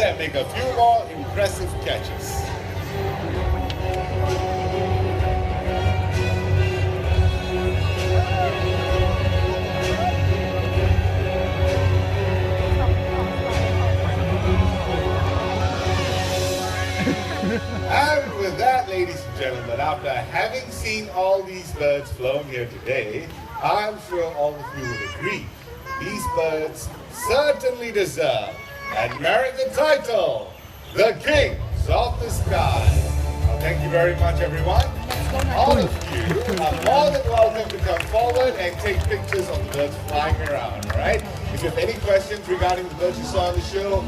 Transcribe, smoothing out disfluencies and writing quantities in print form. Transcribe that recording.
and make a few more impressive catches. And with that, ladies and gentlemen, after having seen all these birds flown here today, I'm sure all of you will agree these birds certainly deserve and merit the title, the Kings of the Sky. Well, thank you very much, everyone. All of you are more than welcome to come forward and take pictures of the birds flying around, all right? If you have any questions regarding the birds you saw on the show,